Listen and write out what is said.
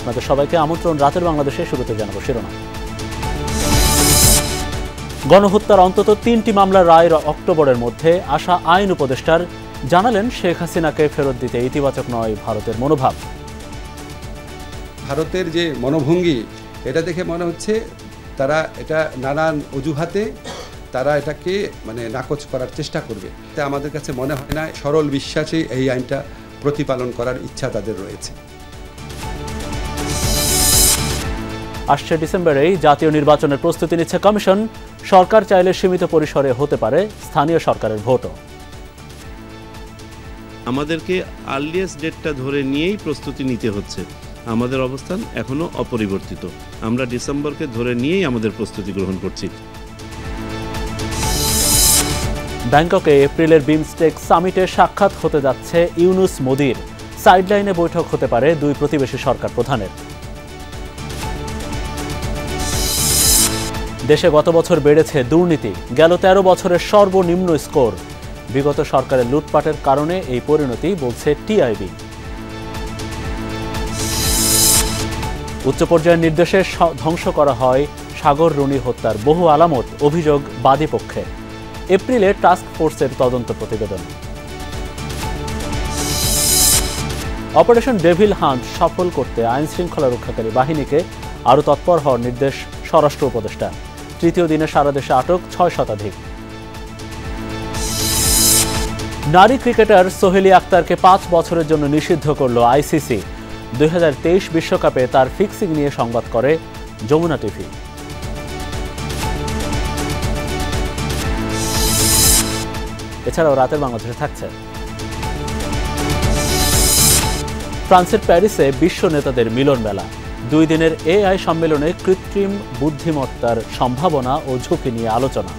আপনাদের সবাইকে আমন্ত্রণ রাতের বাংলাদেশে। শুরুতে জানাবো শিরোনাম। গণহত্যার অন্তত ৩টি মামলার রায় অক্টোবরের মধ্যে আসা আইন উপদেষ্টার জানালেন শেখ হাসিনাকে ফেরত দিতে ইতিবাচক নয় ভারতের মনোভাব। ভারতের যে মনোভঙ্গি এটা দেখে মনে হচ্ছে তারা এটা নানান অজুহাতে তারা এটাকে নাকচ করার চেষ্টা করবে। তাই আমাদের কাছে মনে হয় না সরল বিশ্বাসে এই আইনটা প্রতিপালন করার ইচ্ছা তাদের রয়েছে। আসছে ডিসেম্বরেই জাতীয় নির্বাচনের প্রস্তুতি নিচ্ছে কমিশন। সরকার চাইলে সীমিত পরিসরে হতে পারে স্থানীয় সরকারের ভোটও। আমাদেরকে আর্লিয়েস্ট ডেটটা ধরে নিয়েই প্রস্তুতি নিতে হচ্ছে। আমাদের অবস্থান এখনো অপরিবর্তিত। আমরা ডিসেম্বরকে ধরে নিয়েই আমাদের প্রস্তুতি গ্রহণ করছি। ব্যাংককে এপ্রিলের বিমস্টেক সামিটে সাক্ষাৎ হতে যাচ্ছে ইউনুস মোদির। সাইডলাইনে বৈঠক হতে পারে দুই প্রতিবেশী সরকার প্রধানের। দেশে গত বছর বেড়েছে দুর্নীতি, গেল ১৩ বছরের সর্বনিম্ন স্কোর। বিগত সরকারের লুটপাটের কারণে এই পরিণতি, বলছে টিআইবি। উচ্চ পর্যায়ের নির্দেশে ধ্বংস করা হয় সাগর রুনি হত্যার বহু আলামত, অভিযোগ বাদী পক্ষে। এপ্রিলে টাস্ক ফোর্সের তদন্ত প্রতিবেদন। অপারেশন ডেভিল হান্ট সফল করতে আইন শৃঙ্খলা রক্ষাকারী বাহিনীকে আরও তৎপর হওয়ার নির্দেশ স্বরাষ্ট্র উপদেষ্টা। তৃতীয় দিনে সারা দেশে আটক ৬ শতাধিক। নারী ক্রিকেটার সোহেলি আক্তারকে ৫ বছরের জন্য নিষিদ্ধ করল আইসিসি। ২০২৩ বিশ্বকাপে তার ফিক্সিং নিয়ে সংবাদ করে যমুনা টিভি। এছাড়াও রাতের বাংলাদেশে থাকছে ফ্রান্সের প্যারিসে বিশ্ব নেতাদের মিলন মেলা। 2 দিনের এআই সম্মেলনে কৃত্রিম বুদ্ধিমত্তার সম্ভাবনা ও ঝুঁকি নিয়ে আলোচনা।